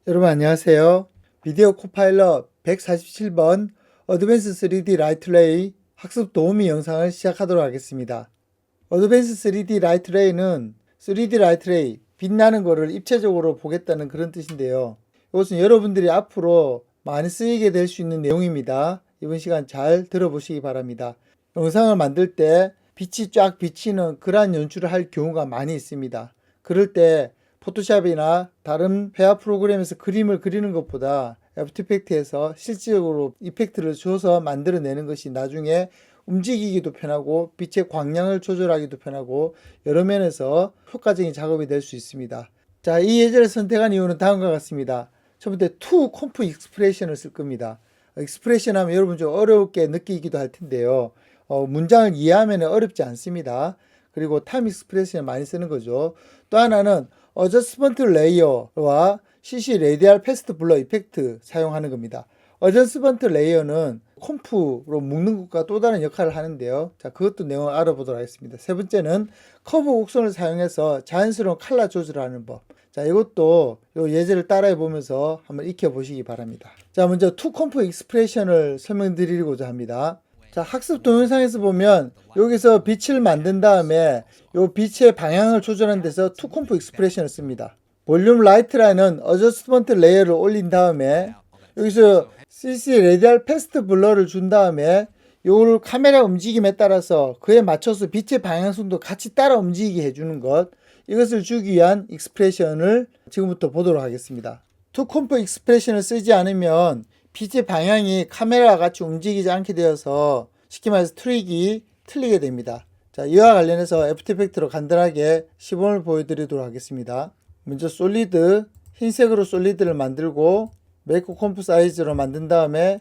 여러분 안녕하세요. 비디오 코파일럿 147번 어드밴스 3D 라이트 레이 학습 도우미 영상을 시작하도록 하겠습니다. 어드밴스 3D 라이트 레이는 3D 라이트 레이, 빛나는 거를 입체적으로 보겠다는 그런 뜻인데요. 이것은 여러분들이 앞으로 많이 쓰이게 될 수 있는 내용입니다. 이번 시간 잘 들어보시기 바랍니다. 영상을 만들 때 빛이 쫙 비치는 그러한 연출을 할 경우가 많이 있습니다. 그럴 때 포토샵이나 다른 회화 프로그램에서 그림을 그리는 것보다 애프터 이펙트에서 실질적으로 이펙트를 줘서 만들어내는 것이 나중에 움직이기도 편하고 빛의 광량을 조절하기도 편하고 여러 면에서 효과적인 작업이 될 수 있습니다. 자, 이 예제를 선택한 이유는 다음과 같습니다. 첫 번째, to conf expression을 쓸 겁니다. expression 하면 여러분 좀 어렵게 느끼기도 할 텐데요. 문장을 이해하면 어렵지 않습니다. 그리고 time expression 많이 쓰는 거죠. 또 하나는 어저스먼트 레이어와 CC 레디얼 패스트 블러 이펙트 사용하는 겁니다. 어저스먼트 레이어는 컴프로 묶는 것과 또 다른 역할을 하는데요. 자, 그것도 내용을 알아보도록 하겠습니다. 세 번째는 커브 곡선을 사용해서 자연스러운 컬러 조절하는 법. 자, 이것도 요 예제를 따라해 보면서 한번 익혀 보시기 바랍니다. 자, 먼저 투 컴프 익스프레션을 설명드리고자 합니다. 자, 학습 동영상에서 보면 여기서 빛을 만든 다음에 요 빛의 방향을 조절하는 데서 투 컴프 익스프레션을 씁니다. 볼륨 라이트라는 어저스먼트 레이어를 올린 다음에 여기서 CC 레디얼 패스트 블러를 준 다음에 요걸 카메라 움직임에 따라서 그에 맞춰서 빛의 방향성도 같이 따라 움직이게 해주는 것, 이것을 주기 위한 익스프레션을 지금부터 보도록 하겠습니다. 투 컴프 익스프레션을 쓰지 않으면 빛의 방향이 카메라와 같이 움직이지 않게 되어서 쉽게 말해서 트릭이 틀리게 됩니다. 자, 이와 관련해서 애프터 이펙트로 간단하게 시범을 보여드리도록 하겠습니다. 먼저 솔리드, 흰색으로 솔리드를 만들고 메이크 컴프 사이즈로 만든 다음에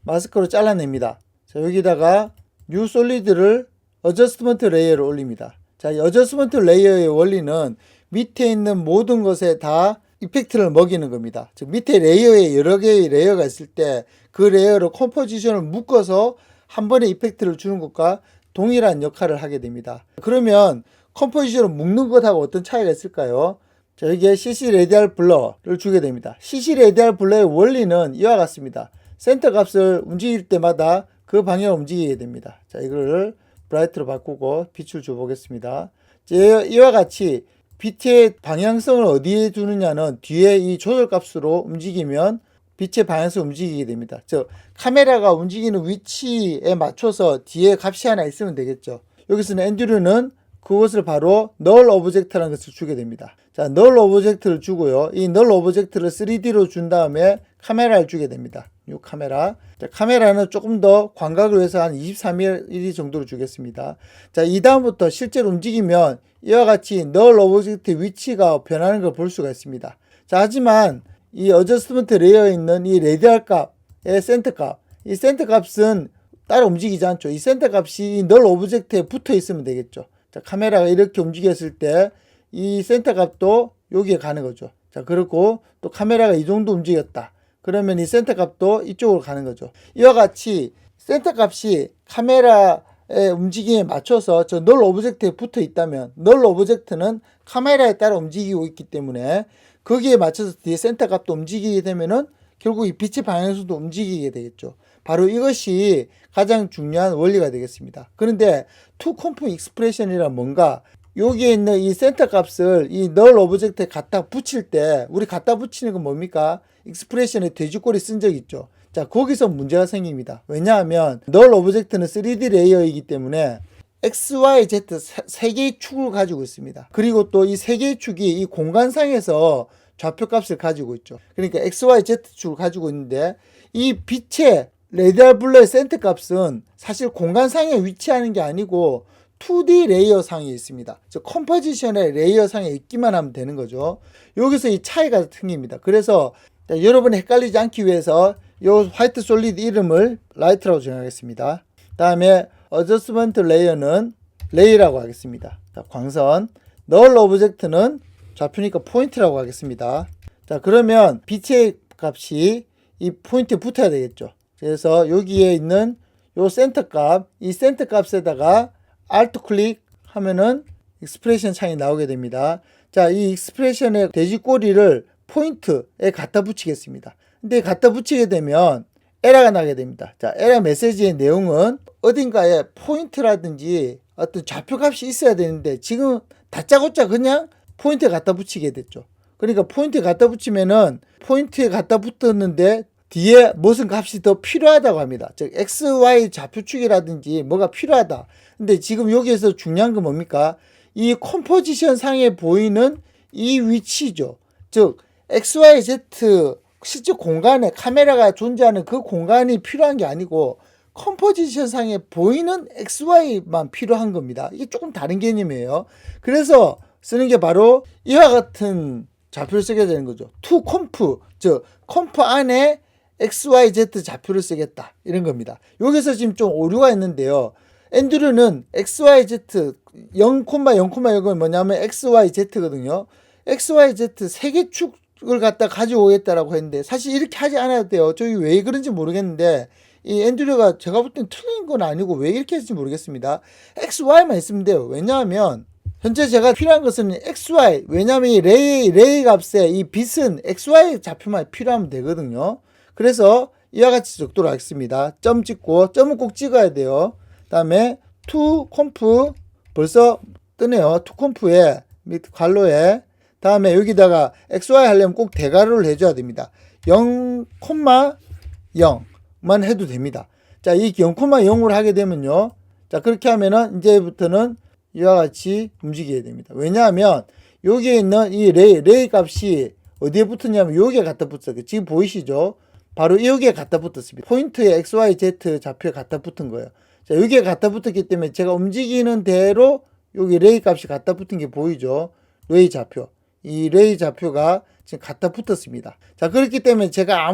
마스크로 잘라냅니다. 자, 여기다가 뉴 솔리드를 어저스트먼트 레이어를 올립니다. 자, 이 어저스먼트 레이어의 원리는 밑에 있는 모든 것에 다 이펙트를 먹이는 겁니다. 즉 밑에 레이어에 여러 개의 레이어가 있을 때 그 레이어로 컴포지션을 묶어서 한 번에 이펙트를 주는 것과 동일한 역할을 하게 됩니다. 그러면 컴포지션을 묶는 것하고 어떤 차이가 있을까요? 자, 여기에 CC 레디얼 블러를 주게 됩니다. CC 레디얼 블러의 원리는 이와 같습니다. 센터 값을 움직일 때마다 그 방향을 움직이게 됩니다. 자, 이거를 브라이트로 바꾸고 빛을 줘 보겠습니다. 이와 같이 빛의 방향성을 어디에 두느냐는 뒤에 이 조절 값으로 움직이면 빛의 방향성을 움직이게 됩니다. 즉 카메라가 움직이는 위치에 맞춰서 뒤에 값이 하나 있으면 되겠죠. 여기서는 엔듀르는 그것을 바로 null object라는 것을 주게 됩니다. 자, null object를 주고요. 이 null object를 3D로 준 다음에 카메라를 주게 됩니다. 이 카메라. 자, 카메라는 조금 더 광각을 위해서 한 23mm 정도로 주겠습니다. 자, 이 다음부터 실제로 움직이면 이와 같이 null object 위치가 변하는 걸 볼 수가 있습니다. 자, 하지만 이 어저스트먼트 레이어에 있는 이 레디얼 값의 센터 값, 이 센터 값은 따로 움직이지 않죠. 이 센터 값이 이 null object에 붙어 있으면 되겠죠. 자, 카메라가 이렇게 움직였을 때 이 센터 값도 여기에 가는 거죠. 자, 그렇고 또 카메라가 이 정도 움직였다. 그러면 이 센터 값도 이쪽으로 가는 거죠. 이와 같이 센터 값이 카메라의 움직임에 맞춰서 저 null object에 붙어 있다면 null object는 카메라에 따라 움직이고 있기 때문에 거기에 맞춰서 뒤에 센터 값도 움직이게 되면은 결국 이 빛의 방향성도 움직이게 되겠죠. 바로 이것이 가장 중요한 원리가 되겠습니다. 그런데 to conf expression이란 뭔가 여기에 있는 이 센터 값을 이 null object에 갖다 붙일 때 우리 갖다 붙이는 건 뭡니까? 익스프레션에 돼지꼬리 쓴 적 있죠. 자, 거기서 문제가 생깁니다. 왜냐하면 null object는 3D 레이어이기 때문에 X, Y, Z 세 개의 축을 가지고 있습니다. 그리고 또 이 세 개의 축이 이 공간상에서 좌표값을 가지고 있죠. 그러니까 X, Y, Z 축을 가지고 있는데 이 빛의 레디얼 블러의 센터 값은 사실 공간상에 위치하는 게 아니고 2D 레이어 상에 있습니다. 즉 컴포지션의 레이어 상에 있기만 하면 되는 거죠. 여기서 이 차이가 생깁니다. 그래서 여러분이 헷갈리지 않기 위해서 이 화이트 솔리드 이름을 라이트라고 정하겠습니다. 다음에 어저스먼트 레이어는 레이라고 하겠습니다. 자, 광선. null object는 좌표니까 포인트라고 하겠습니다. 자, 그러면 빛의 값이 이 포인트에 붙어야 되겠죠. 그래서 여기에 있는 요 센터 값, 이 센터 값에다가 Alt 클릭 하면은 익스프레션 창이 나오게 됩니다. 자, 이 익스프레션의 돼지꼬리를 포인트에 갖다 붙이겠습니다. 근데 갖다 붙이게 되면 에러가 나게 됩니다. 자, 에러 메시지의 내용은 어딘가에 포인트라든지 어떤 좌표값이 있어야 되는데 지금 다짜고짜 그냥 포인트에 갖다 붙이게 됐죠. 그러니까 포인트에 갖다 붙이면은 포인트에 갖다 붙었는데 뒤에 무슨 값이 더 필요하다고 합니다. 즉 XY 좌표축이라든지 뭐가 필요하다. 근데 지금 여기에서 중요한 건 뭡니까? 이 컴포지션 상에 보이는 이 위치죠. 즉 XYZ 실제 공간에 카메라가 존재하는 그 공간이 필요한 게 아니고 컴포지션 상에 보이는 XY만 필요한 겁니다. 이게 조금 다른 개념이에요. 그래서 쓰는 게 바로 이와 같은 좌표를 쓰게 되는 거죠. to comp, 즉 컴프 안에 XYZ 좌표를 쓰겠다 이런 겁니다. 여기서 지금 좀 오류가 있는데요. 앤드류는 XYZ 0,0,0은 뭐냐면 XYZ거든요. XYZ 세 개 축을 갖다 가져오겠다라고 했는데 사실 이렇게 하지 않아도 돼요. 저기 왜 그런지 모르겠는데 이 앤드류가 제가 볼 땐 틀린 건 아니고 왜 이렇게 했는지 모르겠습니다. XY만 있으면 돼요. 왜냐하면 현재 제가 필요한 것은 XY, 왜냐하면 이 레이 값의 이 빛은 XY 좌표만 필요하면 되거든요. 그래서 이와 같이 적도록 하겠습니다. 점 찍고 점은 꼭 찍어야 돼요. 다음에 to comp 벌써 뜨네요. to comp에 밑 괄호에 다음에 여기다가 XY 하려면 꼭 대괄호를 해줘야 됩니다. 0,0만 해도 됩니다. 자, 이 0,0으로 하게 되면요. 자, 그렇게 하면은 이제부터는 이와 같이 움직여야 됩니다. 왜냐하면 여기에 있는 이 레이 값이 어디에 붙었냐면 여기에 갖다 붙었어요. 지금 보이시죠? 바로 여기에 갖다 붙었습니다. 포인트에 XYZ 좌표에 갖다 붙은 거예요. 자, 여기에 갖다 붙었기 때문에 제가 움직이는 대로 여기 레이 값이 갖다 붙은 게 보이죠? 레이 좌표. 이 레이 좌표가 지금 갖다 붙었습니다. 자, 그렇기 때문에 제가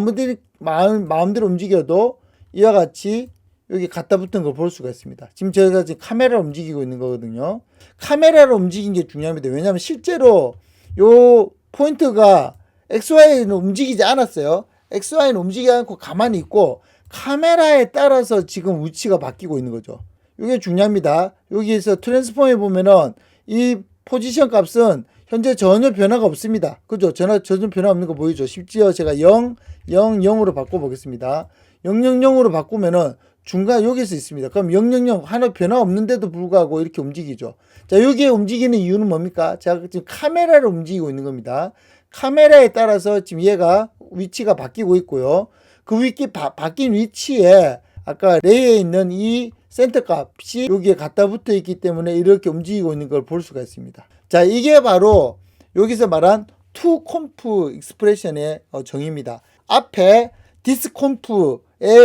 마음대로 움직여도 이와 같이 여기 갖다 붙은 걸 볼 수가 있습니다. 지금 저희가 지금 카메라로 움직이고 있는 거거든요. 카메라로 움직인 게 중요합니다. 왜냐하면 실제로 요 포인트가 XY는 움직이지 않았어요. XY는 움직이지 않고 가만히 있고 카메라에 따라서 지금 위치가 바뀌고 있는 거죠. 이게 중요합니다. 여기에서 트랜스폼에 보면은 이 포지션 값은 현재 전혀 변화가 없습니다. 그죠? 전혀 변화 없는 거 보이죠? 심지어 제가 0, 0, 0으로 바꿔보겠습니다. 0, 0, 0으로 바꾸면은 중간 여기서 있습니다. 그럼 0, 0, 0 하나 변화 없는데도 불구하고 이렇게 움직이죠. 자, 여기에 움직이는 이유는 뭡니까? 제가 지금 카메라를 움직이고 있는 겁니다. 카메라에 따라서 지금 얘가 위치가 바뀌고 있고요. 그 바뀐 위치에 아까 레이에 있는 이 센터 값이 여기에 갖다 붙어 있기 때문에 이렇게 움직이고 있는 걸 볼 수가 있습니다. 자, 이게 바로 여기서 말한 to comp expression의 정의입니다. 앞에 this comp의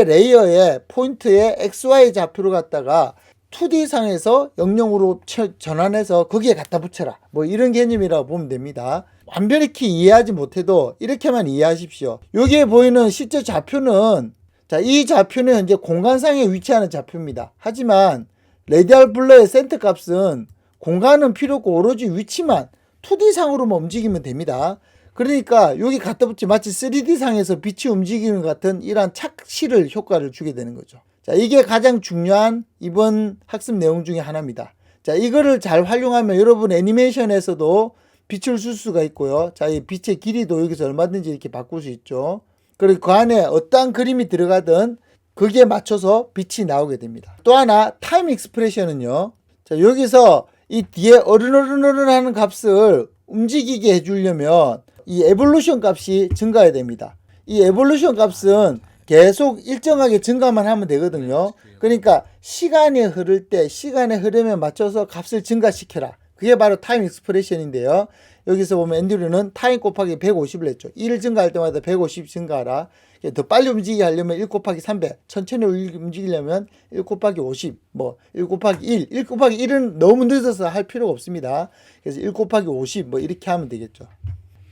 레이어의 포인트에 XY 좌표를 갖다가 2D 상에서 00으로 전환해서 거기에 갖다 붙여라. 뭐 이런 개념이라고 보면 됩니다. 완벽히 이해하지 못해도 이렇게만 이해하십시오. 여기에 보이는 실제 좌표는 자, 이 좌표는 현재 공간상에 위치하는 좌표입니다. 하지만 레디얼 블러의 센터 값은 공간은 필요 없고 오로지 위치만 2D 상으로만 움직이면 됩니다. 그러니까 여기 갖다 붙지 마치 3D 상에서 빛이 움직이는 것 같은 이러한 착시를 효과를 주게 되는 거죠. 자, 이게 가장 중요한 이번 학습 내용 중에 하나입니다. 자, 이거를 잘 활용하면 여러분 애니메이션에서도 빛을 줄 수가 있고요. 자, 이 빛의 길이도 여기서 얼마든지 이렇게 바꿀 수 있죠. 그리고 그 안에 어떠한 그림이 들어가든 거기에 맞춰서 빛이 나오게 됩니다. 또 하나 타임 익스프레션은요. 자, 여기서 이 뒤에 어른어른 하는 값을 움직이게 해주려면 이 에볼루션 값이 증가해야 됩니다. 이 에볼루션 값은 계속 일정하게 증가만 하면 되거든요. 그러니까 시간이 흐를 때 시간의 흐름에 맞춰서 값을 증가시켜라. 그게 바로 타임 익스프레션인데요. 여기서 보면 앤드류는 타임 곱하기 150을 했죠. 1 증가할 때마다 150 증가하라. 더 빨리 움직이게 하려면 1 곱하기 300, 천천히 움직이려면 1 곱하기 50, 1 곱하기 1 곱하기 1은 너무 늦어서 할 필요가 없습니다. 그래서 1 곱하기 50 이렇게 하면 되겠죠.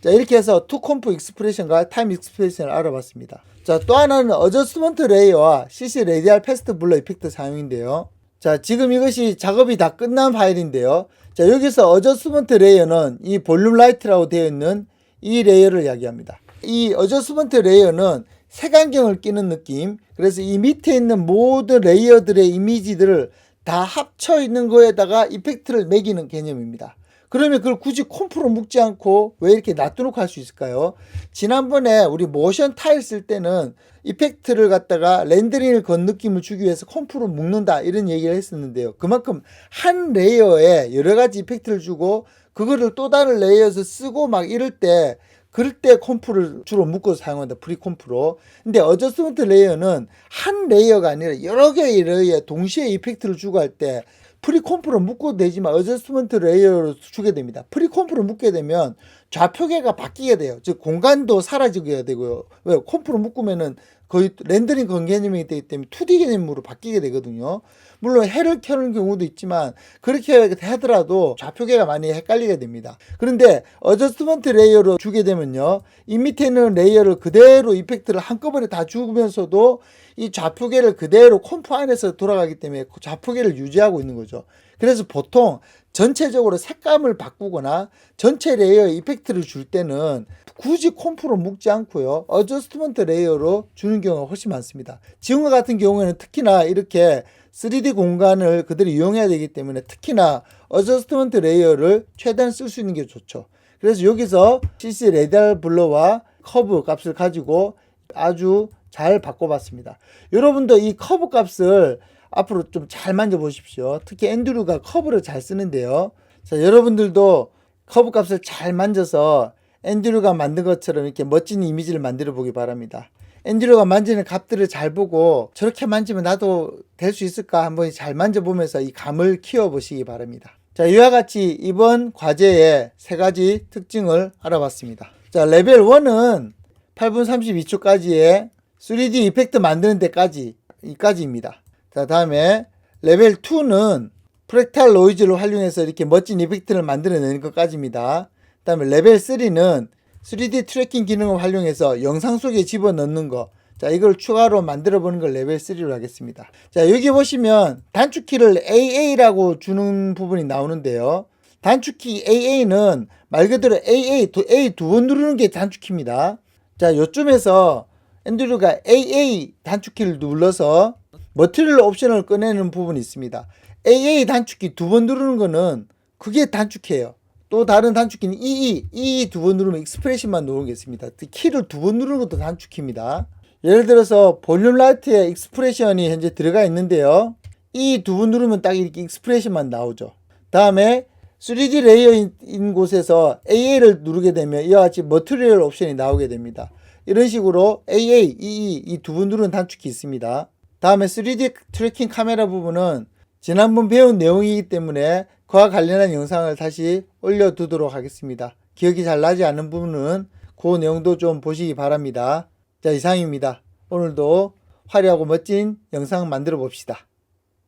자, 이렇게 해서 to comp 익스프레션과 타임 익스프레션을 알아봤습니다. 자, 또 하나는 어저스먼트 레이어와 CC 레디얼 패스트 블러 이펙트 사용인데요. 자, 지금 이것이 작업이 다 끝난 파일인데요. 자, 여기서 어저스먼트 레이어는 이 볼륨 라이트라고 되어 있는 이 레이어를 이야기합니다. 이 어저스먼트 레이어는 색안경을 끼는 느낌. 그래서 이 밑에 있는 모든 레이어들의 이미지들을 다 합쳐 있는 거에다가 이펙트를 매기는 개념입니다. 그러면 그걸 굳이 콤프로 묶지 않고 왜 이렇게 놔두놓고 할 수 있을까요? 지난번에 우리 모션 타일 쓸 때는 이펙트를 갖다가 렌더링을 건 느낌을 주기 위해서 콤프로 묶는다 이런 얘기를 했었는데요. 그만큼 한 레이어에 여러 가지 이펙트를 주고 그거를 또 다른 레이어에서 쓰고 막 이럴 때 그럴 때 콤프를 주로 묶어서 사용한다. 프리콤프로. 근데 어저스먼트 레이어는 한 레이어가 아니라 여러 개의 레이어에 동시에 이펙트를 주고 할 때 프리콤프로 묶어도 되지만 어저스먼트 레이어로 주게 됩니다. 프리콤프로 묶게 되면 좌표계가 바뀌게 돼요. 즉 공간도 사라지게 되고요. 왜? 콤프로 묶으면은 거의 렌더링 건 개념이기 때문에 2D 개념으로 바뀌게 되거든요. 물론 해를 켜는 경우도 있지만 그렇게 하더라도 좌표계가 많이 헷갈리게 됩니다. 그런데 어저스먼트 레이어로 주게 되면요. 이 밑에 있는 레이어를 그대로 이펙트를 한꺼번에 다 주면서도 이 좌표계를 그대로 콤프 안에서 돌아가기 때문에 좌표계를 유지하고 있는 거죠. 그래서 보통 전체적으로 색감을 바꾸거나 전체 레이어에 이펙트를 줄 때는 굳이 콤프로 묶지 않고요. 어저스트먼트 레이어로 주는 경우가 훨씬 많습니다. 지금과 같은 경우에는 특히나 이렇게 3D 공간을 그대로 이용해야 되기 때문에 특히나 어저스트먼트 레이어를 최대한 쓸 수 있는 게 좋죠. 그래서 여기서 CC 레디얼 블러와 커브 값을 가지고 아주 잘 바꿔봤습니다. 여러분도 이 커브 값을 앞으로 좀 잘 만져보십시오. 특히 앤드류가 커브를 잘 쓰는데요. 자, 여러분들도 커브 값을 잘 만져서 앤드류가 만든 것처럼 이렇게 멋진 이미지를 만들어 보기 바랍니다. 앤드류가 만지는 값들을 잘 보고 저렇게 만지면 나도 될 수 있을까 한번 잘 만져보면서 이 감을 키워보시기 바랍니다. 자, 이와 같이 이번 과제의 세 가지 특징을 알아봤습니다. 자, 레벨 1은 8분 32초까지의 3D 이펙트 만드는 데까지입니다. 자, 다음에 레벨 2는 프랙탈 노이즈를 활용해서 이렇게 멋진 이펙트를 만들어내는 것까지입니다. 그 다음에 레벨 3는 3D 트래킹 기능을 활용해서 영상 속에 집어넣는 거. 자, 이걸 추가로 만들어 보는 걸 레벨 3로 하겠습니다. 자, 여기 보시면 단축키를 AA라고 주는 부분이 나오는데요. 단축키 AA는 말 그대로 A 두 번 누르는 게 단축키입니다. 자, 요쯤에서 앤드류가 AA 단축키를 눌러서 머티리얼 옵션을 꺼내는 부분이 있습니다. AA 단축키 두 번 누르는 거는 그게 단축키예요. 또 다른 단축키는 EE 두 번 누르면 익스프레션만 누르는 게 있습니다. 키를 두 번 누르는 것도 단축키입니다. 예를 들어서 볼륨 라이트에 익스프레션이 현재 들어가 있는데요. E 두 번 누르면 딱 이렇게 익스프레션만 나오죠. 다음에 3D 레이어인 곳에서 AA를 누르게 되면 이와 같이 머티리얼 옵션이 나오게 됩니다. 이런 식으로 AA, EE 이 두 번 누르는 단축키 있습니다. 다음에 3D 트래킹 카메라 부분은 지난번 배운 내용이기 때문에 그와 관련한 영상을 다시 올려두도록 하겠습니다. 기억이 잘 나지 않는 부분은 그 내용도 좀 보시기 바랍니다. 자, 이상입니다. 오늘도 화려하고 멋진 영상 만들어 봅시다.